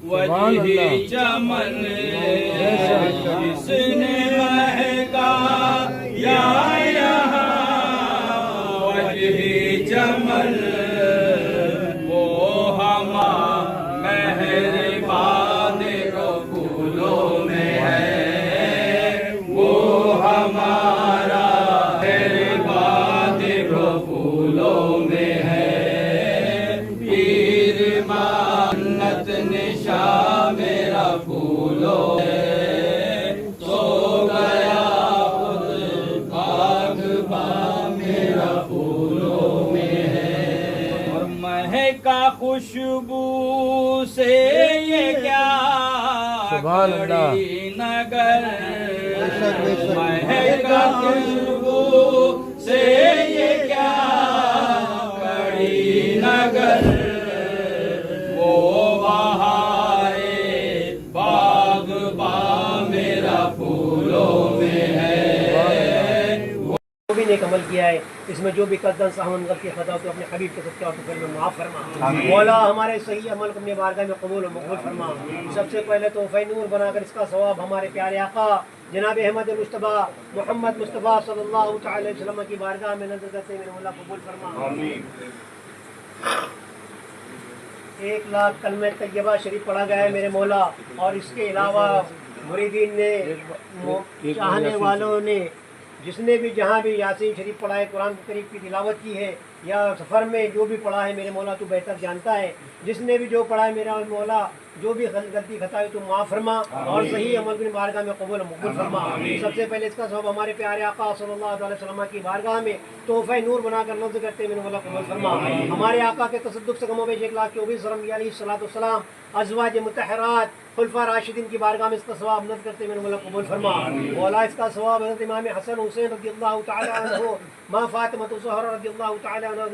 वही चमन जिसने महका या वही चमन वो हमा मेहरबान को फूलों में है, वो हमारा मेहरबान को फूलों में है। पीर मन्नत निशा मेरा फूलों तो गया खुद बागबा मेरा फूलों में है। और महका खुशबू से ये क्या कड़ी नगर, महका खुशबू से ये क्या कड़ी नगर, वो बहारे बागबा मेरा फूलों में है। जो भी नेक अमल किया है, इसमें जो भी कसदन साहन गलती खता तो अपने हबीब के सच्चे और फिर में माफ़ फरमा। मौला हमारे सही अमल को अपने बारगाह में कबूल और मकबूल फरमा। सबसे पहले तो नूर बनाकर इसका सवाब हमारे प्यारे आका जनाब अहमद मुस्तफ़ा मोहम्मद मुस्तफ़ा सल्लल्लाहु अलैहि वसल्लम की बारगाह में नज़र करते मेरे मौला कबूल फरमा। 1 लाख कलमे तैयबा शरीफ पढ़ा गया है मेरे मौला, और इसके अलावा मुरीदीन ने चाहने वालों ने जिसने भी जहाँ भी यासीन शरीफ पढ़ा है, कुरान करीम की तिलावत की है, या सफ़र में जो भी पढ़ा है मेरे मौला तू बेहतर जानता है। जिसने भी जो पढ़ा है मेरा मौला, जो भी गलती खता है तो माफ़ फरमा और सही अमल की बारगाह में कबूल मकबूल फरमा। सबसे पहले इसका सब हमारे प्यारे आका सल्लल्लाहु अलैहि वसल्लम की बारगाह में तोहफ़े नूर बनाकर नज़र करते मेरे मौला कबूल फरमा। हमारे आका के तसद्दुक़ से कमोबेश 1,24,000 अलैहिस्सलाम अज़वाज मुतहहरात खुलफा राशिदीन की बारगाह में इसका सवाब नज़र करते मेरे मौला कबूल फरमा। मौला इसका सवाब हज़रत इमाम हसन हुसैन रज़ियल्लाहु तआला अन्हु, माँ फ़ातिमा ज़हरा रज़ियल्लाहु तआला अन्हा,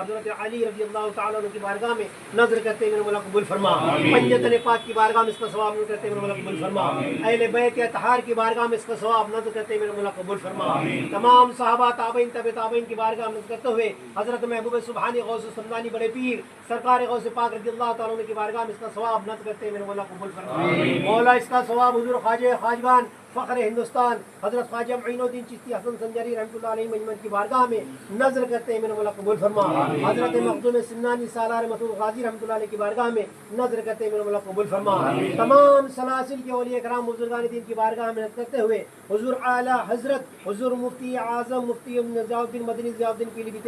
हज़रत अली रज़ियल्लाहु तआला अन्हु की बारगाह में नज़र करते मेरे मौला कबूल फरमा। पंजतन पाक की बारगाह में इसका सवाब नज़र करते मेरे मौला कबूल फरमा। अहले बैत अतहार की बारगाह में इसका सवाब नज़र करते मेरे मौला कबूल फरमा। तमाम सहाबा ताबईन तबे ताबईन की बारगाह में नज़र करते हुए हज़रत महबूब सुब्हानी गौस समदानी बड़े पीर सरकार गौस पाक रज़ियल्लाहु तआला अन्हु की बारगाह में इसका सवाब नज़र करते मेरे मौला कबूल फरमा। मौला इसका सवाब हुज़ूर ख्वाजा खाजगान फ़ख्र हिंदुस्तान हज़रत ख्वाजा मुईनुद्दीन चिश्ती हसन संजारी रहमतुल्लाह अलैहि मजमन की बारगाह में नज़र करते हैं मेरे मौला कबूल फरमा। हज़रत मखदूम सिन्नानी सालार मसूद गाजी रहमतुल्लाह अलैहि की बारगाह में नज़र करते हैं मेरे मौला कबूल फरमा। तमाम सलासिल के औलिया कराम बुजुर्गान दीन की बारगाह में नज़र करते हुए हुज़ूर आला हज़रत हुज़ूर मुफ्ती आज़म मुफ्ती निज़ामुद्दीन मदनी ज़ियाउद्दीन पीलीभीत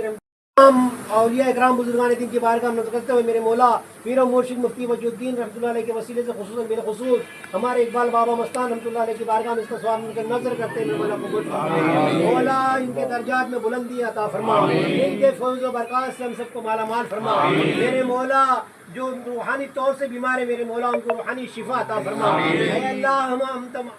तमाम औलिया इकराम बुजुर्गान दीन की बारगाह में नज़र करते हुए मेरे मौला पीर मुर्शिद मुफ्ती वजूद्दीन रहमतुल्लाह अलैहि के वसीले से खुसूसन बिलखुसूस हमारे इकबाल बाबा मस्तान रहमतुल्लाह अलैहि की बारगाह में इसका सवाब नज़र करते हैं मेरे मौला कबूल फरमा। मौला इनके दर्जात में बुलंदी अता फरमा, इनके फौज़ व बरक़ात से हम सबको माला माल फरमा। मेरे मौला जो रूहानी तौर से बीमार है मेरे मौला उनको रूहानी शिफा अता फरमा। अल्लाह हम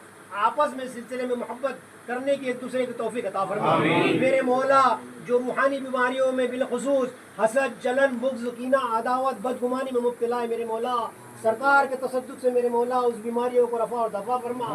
आपस में सिलसिले में मोहब्बत करने की एक दूसरे की तौफीक अता फरमा। मेरे मौला जो रूहानी बीमारियों में बिलखुसूस हसद जलन बुग़्ज़ कीना अदावत बदगुमानी में मुब्तला है मेरे मौला सरकार के तसद्दुक़ से मेरे मौला उस बीमारियों को रफ़ा और दफ़ा फरमा।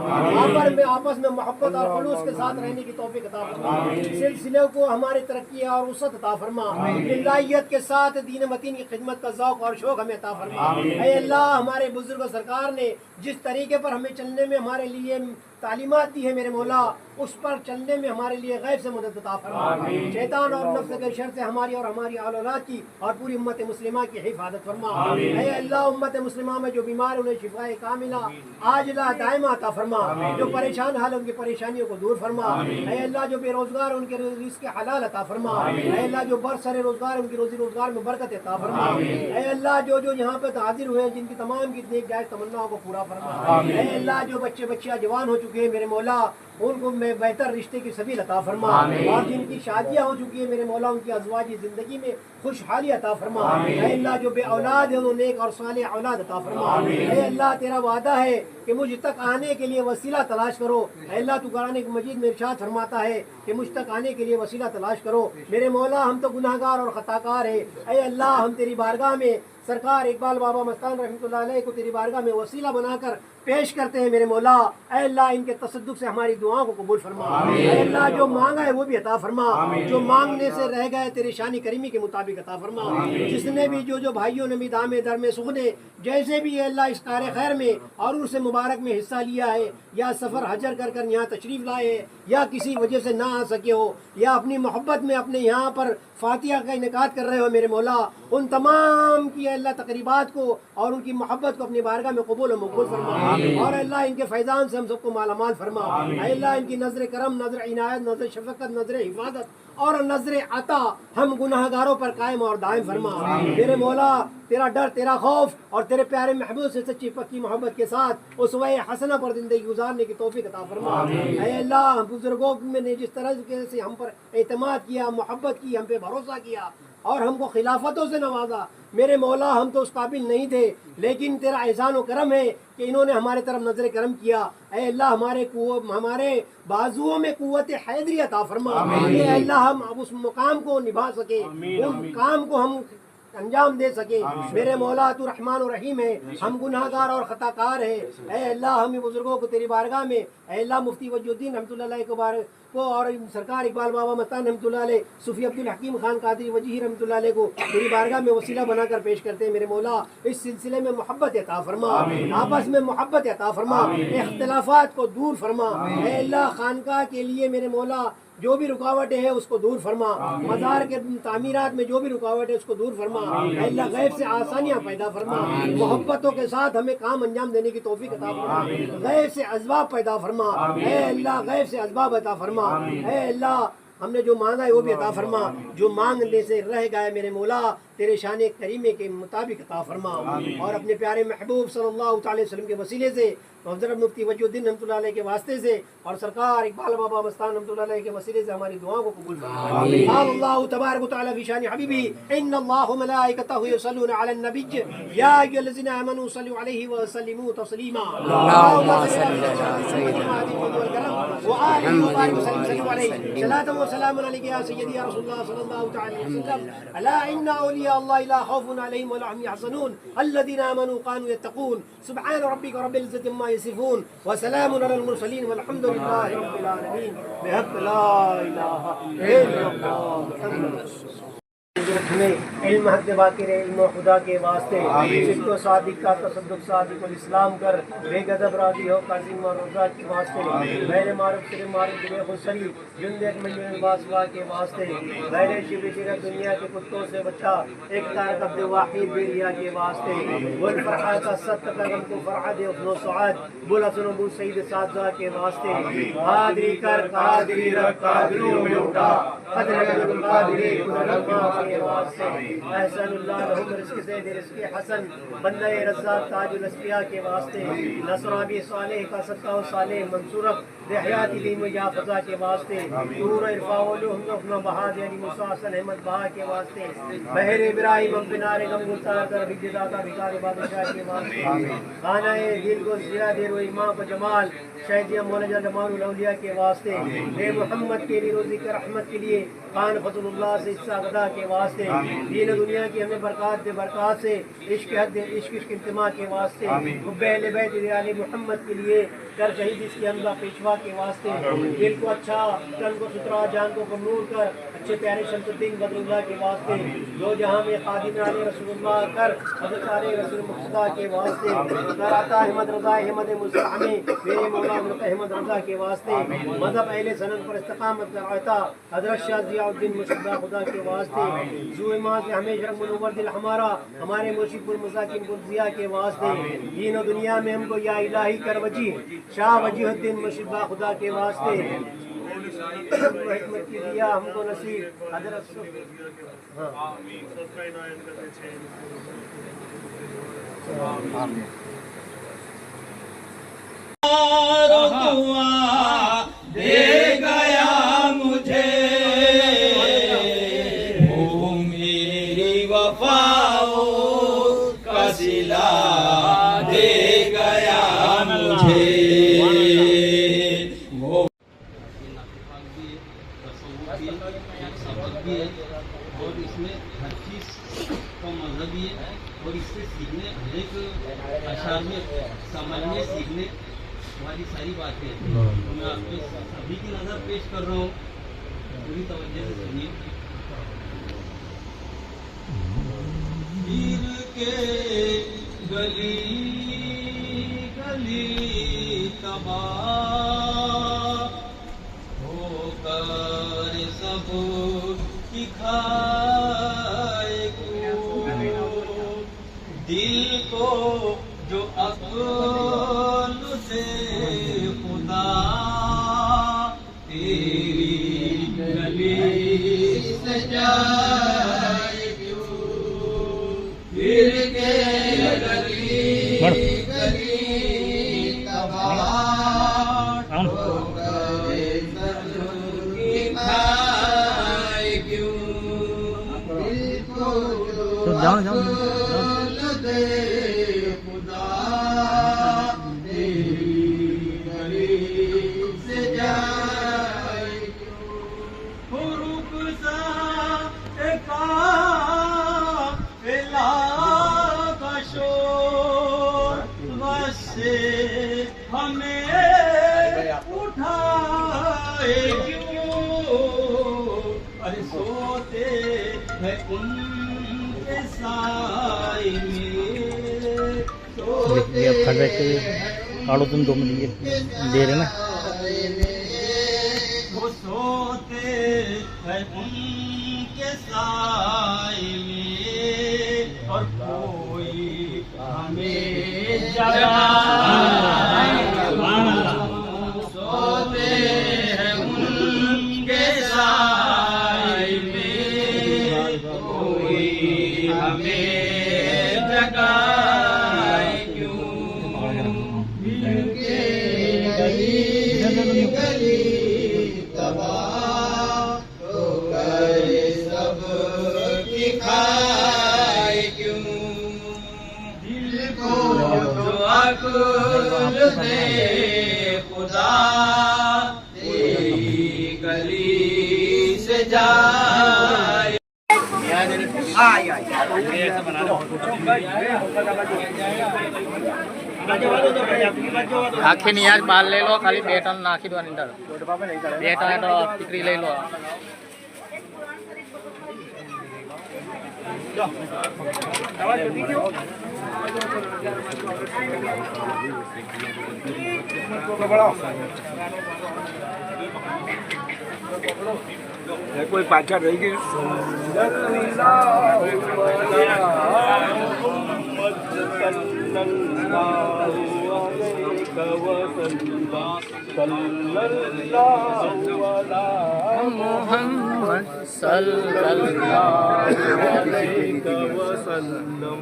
आपस में मोहब्बत और खुलूस के साथ रहने की तौफीक अता फरमा। सिलसिले को हमारी तरक्की और वसअत अता फरमा। लिल्लाहियत के साथ दीन मतीन की खिदमत का ज़ौक़ और शौक़ हमें अता फरमा। ऐ अल्लाह हमारे बुजुर्ग सरकार ने जिस तरीके पर हमें चलने में हमारे लिए तालीमात दी है मेरे मौला उस पर चलने में हमारे लिए गैब से मदद अता फरमा। शैतान और नफ्स के शर से हमारी और हमारी औलाद की और पूरी उम्मत मुस्लिमा की हिफाजत फरमा। ऐ अल्लाह उम्मत मुस्लिमा में जो बीमार उन्हें शिफाए कामिला आजिला दायमा अता फरमा। जो परेशान हाल उनकी परेशानियों को दूर फरमा। ऐ अल्लाह जो बेरोजगार उनके रिज़्क़ हलाल अता फरमा। ऐ अल्लाह जो बरसरे रोजगार उनकी रोजी रोजगार में बरकत अता फरमा। ऐ अल्लाह जो जो यहाँ पे हाजिर हुए हैं जिनकी तमाम की नेक जायज़ तमन्नाओं को पूरा फरमा। ऐ अल्लाह जो बच्चे बच्चियाँ जवान हो चुके हैं मेरे मौला उनको मैं बेहतर रिश्ते की सभी अता फरमा, और जिनकी शादियाँ हो चुकी है मेरे मौला उनकी अज़वाजी ज़िंदगी में खुशहाली अता फरमा। ऐ अल्लाह जो बे औलाद है उन्हें नेक और सालेह औलाद अता फरमा। ऐ अल्लाह तेरा वादा है कि मुझ तक आने के लिए वसीला तलाश करो। ऐ अल्लाह तू कुरान मजीद में इरशाद फरमाता है कि मुझ तक आने के लिए वसीला तलाश करो। मेरे मौला हम तो गुनाहगार और ख़ताकार है। ऐ अल्लाह हम तेरी बारगाह में सरकार इकबाल बाबा मस्तान रहमतुल्लाह अलैह को तेरी बारगाह में वसीला बनाकर पेश करते हैं मेरे मौला। ऐ अल्लाह इनके तसद्दुक से हमारी दुआओं को कबूल फरमा। ऐ अल्लाह जो मांगा है वो भी अता फरमा, जो मांगने से रह गए तेरी शानी करीमी के मुताबिक अता फरमा। जिसने भी जो भाइयों ने भी दामे दर में सुखने जैसे भी अल्लाह इस कार्य खैर में और उनसे मुबारक में हिस्सा लिया है, या सफ़र हजर कर कर यहाँ तशरीफ़ लाए है, या किसी वजह से ना आ सके हो, या अपनी मोहब्बत में अपने यहाँ पर फातिहा का इनेकाद कर रहे हो मेरे मौला, उन तमाम की अल्लाह तकरीबात को और उनकी मोहब्बत को अपनी बारगाह में कबूल और मकबूल फरमा। और अल्लाह इनके फैज़ान से हम सबको मालामाल फरमा। अल्लाह इनकी नज़र करम, नज़र इनायत, नज़र शफ़क़त, नज़र हिफाजत और नज़र अता हम गुनाहगारों पर कायम और दायम फरमा। मेरे मौला तेरा डर, तेरा खौफ और तेरे प्यारे महबूब से सच्ची पक्की मोहब्बत के साथ उसवे हसना पर ज़िंदगी गुजारने की तौफीक अता फरमा। ऐ अल्लाह बुजुर्गों ने जिस तरह से हम पर एतमाद किया, मोहब्बत की, हम पे भरोसा किया और हमको खिलाफतों से नवाजा, मेरे मौला हम तो उस काबिल नहीं थे, लेकिन तेरा एहसान व करम है कि इन्होंने हमारे तरफ नजर करम किया। ऐ अल्लाह हमारे बाजुओं में कुव्वत हैदरी अता फरमा। ऐ अल्लाह हम अब उस मुकाम को निभा सके, उस काम को हम अंजाम दे सके। मेरे मौला तू रहमान और रहीम है, हम गुनाहगार और ख़ताकार है। ऐ अल्लाह हम बुजुर्गों को तेरी बारगाह में, ऐ अल्लाह मुफ्ती वजुद्दीन रहमतुल्लाह अलैह को और सरकार इकबाल बाबा मस्तान रहमतुल्लाह अलैह, सूफी अब्दुल हकीम खान कादरी वजीही रहमतुल्लाह अलैह को तेरी बारगाह में वसीला बनाकर पेश करते हैं। मेरे मौला इस सिलसिले में मोहब्बत अता फरमा, आपस में मोहब्बत अता फरमा, इख्तिलाफात को दूर फरमा। ऐ अल्लाह खानकाह के लिए मेरे मौला जो भी रुकावटें है उसको दूर फरमा, मज़ार के तामीरात में जो भी रुकावट है उसको दूर फरमा। अल्लाह गैब से आसानियाँ पैदा फरमा, मोहब्बतों के साथ हमें काम अंजाम देने की तौफीक अता फरमा। गैब से असबाब पैदा फरमा, ऐ अल्लाह गैब से असबाब अता फरमा। ऐ अल्लाह हमने जो मांगा है वो भी अता फरमा, जो मांगने से रह गए मेरे मौला तेरे शान करीमे के मुताबिक अता फरमा। और अपने प्यारे महबूब सल्लल्लाहु अलैहि वसल्लम के वसीले से, हज़रत मुफ्ती वजुद्दीन रहमतुल्लाह अलैह के वास्ते से और सरकार इकबाल बाबा मस्तान रहमतुल्लाह अलैह के वसीले से हमारी दुआओं को कबूल फरमा। अल्लाह तबारक व तआला फी शान हबीबी इन्नल्लाहु व मलाइकतहु युसल्लूना अलन नबिय्य या अय्युहल्लज़ीना आमनू सल्लु अलैहि व सल्लिमू तस्लीमा। अल्लाहुम्मा सल्लि अला सय्यिदिना व आलिहि व बारिक व सल्लिम अलैहि सलातन व सलामुन अलैका या सय्यदी या रसूलल्लाह सल्लल्लाहु अलैहि वसल्लम। अला इन्ना औलिया अल्लाह ला खौफुन अलैहिम व ला हुम यहज़नून अल्लज़ीना आमनू कानू यत्तकून। सुब्हान रब्बिका रब्बिल इज़्ज़ति अम्मा यसिफून व सलामुन अलल मुरसलीन वल्हम्दुलिल्लाहि रब्बिल आलमीन। बिहक़्क़ि ला इलाहा इल्लल्लाह। हमें इल्म हक बाकिर इल्म खुदा के वास्ते सिद्दो सादिक का तसद्दुक सादिकुल इस्लाम कर बेगदब राजी हो कासिम और रज़ा के वास्ते मेरे मारूफ तेरे मारूफ दिले खुसरी जुंदे मंजूर बासवा के वास्ते मेरे शिव शिर दुनिया के कुत्तों से बच्चा एक तारक अब्दुल वाहिद बेरिया के वास्ते वल फरहा का सत्त कदम को फरहा दे अपनो सुआद बुल हसन अबू सईद साजा के वास्ते कादरी कर कादरी रख कादरियों में उठा कदर कादरी कुदरमा के वास्ते एहसानुल्लाह रहम रिज़्क़ से रिज़्क़ हसन बंदे रज़्ज़ाक़ ताजुल अस्फिया के वास्ते नसराबी सालेह का सत्ता व सालेह मंसूरत देहयाती दीन या फज़ा के वास्ते नूर इरफाउल हुम्ना बहाद अली मूसा हसन अहमद बहा के वास्ते बहर इब्राहिम अब्बिनार गम गुलजार कर बिजदाता भिखारी बादशाह के वास्ते खाना दिल को जिया देर व इमाम को जमाल शहदिया मौलाना जमाल औलिया के वास्ते बे मोहम्मद के लिए रोज़ी का रहमत के लिए खान फजलुल्लाह से इस्सा गदा के वास्ते दीन दुनिया की हमें बरकत दे, बरकत से इश्क हद दे, इश्क इश्क इंतमा के वास्ते हुब्बे अहले बैत आले मोहम्मद के लिए कर शहीद इसके हमजा पेशवा के वास्ते दिल को अच्छा, तन को सुथरा, जान को नूर कर अच्छे प्यारे शमसुद्दीन बदरुल्लाह के वास्ते जो जहाँ में खादिम आले रसूलुल्लाह कर हज़रत आले रसूल मुक़्तदा के वास्ते कराता अहमद रज़ा अहमद मुस्तहमी मेरे मौला अहमद रज़ा के वास्ते मज़हब अहले सनद पर इस्तिक़ामत कराता हज़रत शाह ज़ियाउद्दीन मुर्शिदा खुदा के वास्ते ज़ुइमा से हमेशा मुनव्वर दिल हमारा हमारे मुर्शिदुल मसाकिन कुर्सिया के वास्ते दीन और दुनिया में हमको या इलाही कर वजी शाह वजीहुद्दीन मुर्शिदा खुदा के वास्ते हिकमत की दिया हमको नसीब हज़रत हाँ दुआ दे गया मुझे, वो मेरी वफाओं का सिला दे गया मुझे। वो और इसमें हर चीज़ का मजहबी है और इससे सीखने हर एक अशार में समझने सीखने वाली सारी बातें हैं। तो मैं आपको सभी की नज़र पेश कर रहा हूँ, पूरी तवज्जो से सुनिए। पीर के गली गली तबाह होकर सब की खाए दिल को जो अक़ल से खुदा तेरी गली से जाए क्यों, फिर के गली गली तबाह होकर सब की खाए क्यों, दिल को जो अक़ल दे खुदा तेरी गली से जाए क्यों, हुरूफ सा काफ़िला का शोर बस से हमें उठाए क्यों, अरे सोते हैं उनके साए में, ये खड़ रहे थे काढ़ो तुम 2 मिनट दे रहे ना। वो सोते हैं उनके साए में और कोई हमें जगाए, सोते हैं उनके साए में, कोई हमें जगाए क्यों, के गली गली तबाह होकर सब की खाए क्यों, दिल को जो अक़ल दे खुदा तेरी गली से जाए। आखी नहीं आज बाल ले लो, खाली 2 टन नाखी दो अंदर 2 टन तो टिकरी ले लो। कोई पाछा रही गई मोहम्मद सल्लल्लाहु अलैहि वसल्लम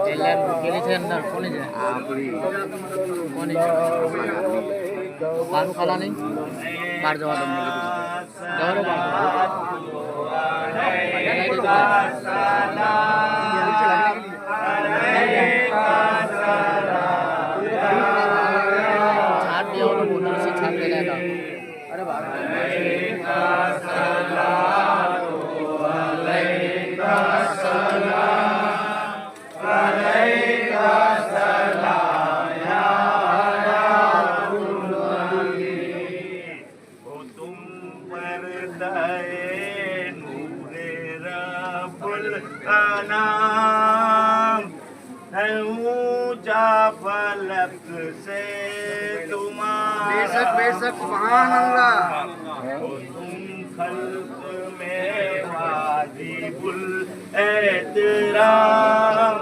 चलन गेली थे अंदर कोनी जे कोनी बारू काला नहीं बाहर जावा दो जाओ छाट दिया और बोतल से छाट ले लेगा। अरे बात फलक से तुम्हारा बेशक सुभान अल्लाह, तुम खल्क में वाजिबुल एहतराम,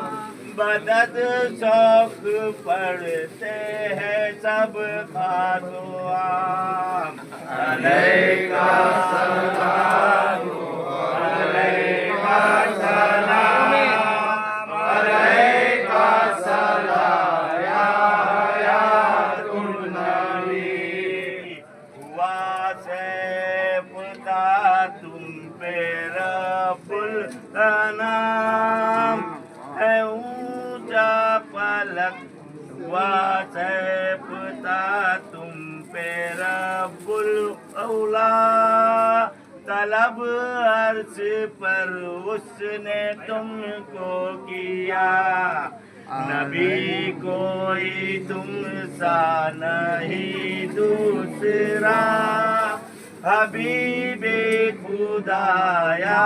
बदद शौक पढ़ते हैं सब खासवाम, अलैका सलाम अलैका सलाम अलैका सलाम नाम है ऊंचा पलक वासपता तुम पे रब्बुल औला तलब अर्श पर उसने तुमको किया नबी कोई तुमसा नहीं दूसरा हबीबे खुदाया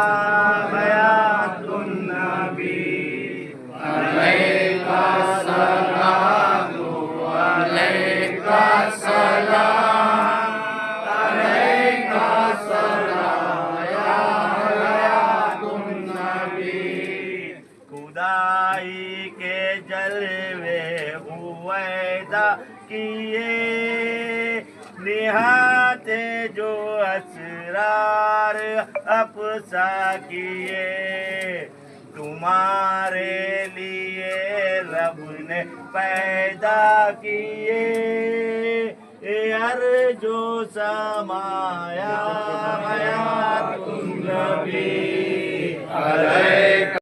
हयातुन नबी अलैका सलाम अलैका सलाम अलैका सलाम या हयातुन नबी खुदाई के जलवे हुवैदा किए निहाते जो असरार अफसा किए तुम्हारे लिए रब ने पैदा किए अर्जो समाया हयातुन नबी अलैका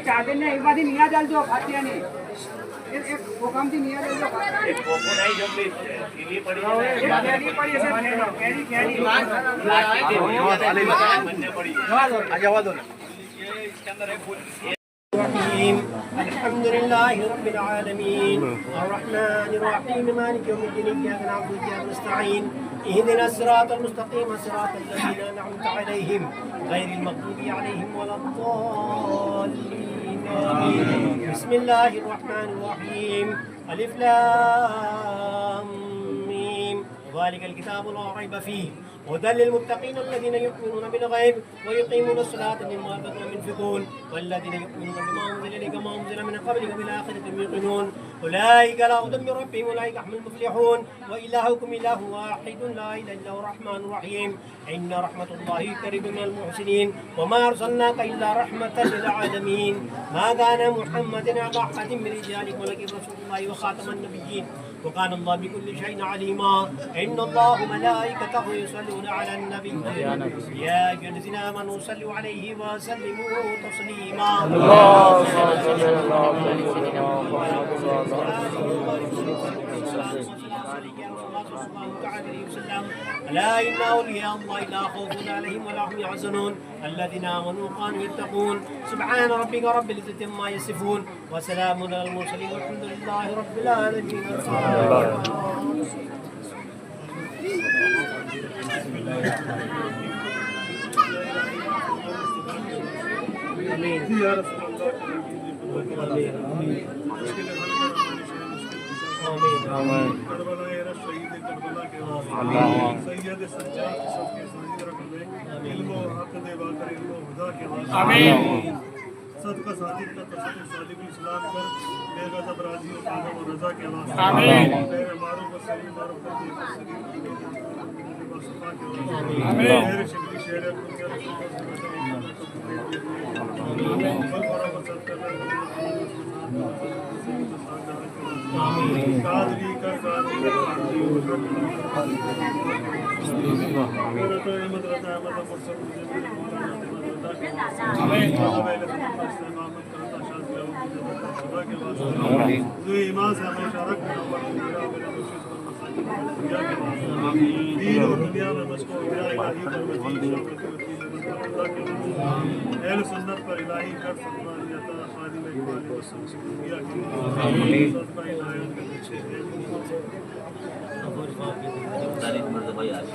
चादर ने एक बार निया डाल दो फातिया ने एक वो काम थी निया डाल दो एक कोको नहीं जो पीली पड़ी है नहीं पड़ी ऐसे कैरी कैरी बनने पड़ी आ जावा दो ना ये इसके अंदर है फूल الرحيم الحمد لله رب العالمين الرحمن الرحيم مالك يوم الدين إياك نعبد وإياك نستعين اهدنا الصراط المستقيم صراط الذين أنعمت عليهم غير المغضوب عليهم ولا الضالين آمين. بسم الله الرحمن الرحيم ألف لام ميم ذلك الكتاب لا ريب فيه هدى للمتقين الذين يؤمنون بالغيب ويقيمون الصلاة مما رزقناهم ينفقون والذين يؤمنون بما أنزل إليك وما أنزل من قبلك وبالآخرة هم يوقنون أولئك على هدى من ربهم أولئك هم المفلحون وإلهكم إله واحد لا إله إلا هو الرحمن الرحيم إن رحمة الله قريب من المحسنين وما أرسلناك إلا رحمة للعالمين ما كان محمد على أحد من رجالكم ولكن رسول الله وخاتم النبيين وكان الله بكل شيء عليما إن الله ملائكته يصلون على النبي يا أيها الذين آمنوا صلوا عليه وسلموا تسليما اللهم صل على لا إن أولياء الله لا خوف عليهم ولا هم يحزنون الذين آمنوا وكانوا يتقون سبحان ربك رب العزة عما يصفون وسلام على المرسلين والحمد لله رب العالمين. सदका सादिक का तसल्लुल सादिकुल इस्लाम कर बेगज़ब राज़ी और काज़म और रज़ा के वास्ते आमीन मेरे मारूफ व सही मारूफ कर दिए सफा के वास्ते आमीन मेरे शिकली शेर दुनिया आमीन बल फरागत सदका आमीन कादरी कर कादरी मेरा तो अहमद रज़ा अहमद मुर्सद ईमान से हमेशा रखना दीन और दुनिया में मुझको इलाही पर अहले सुन्नत पर इलाही कर फरमाता खादिम इकबाल वसल्लम दुनिया की सदका इनायत के पीछे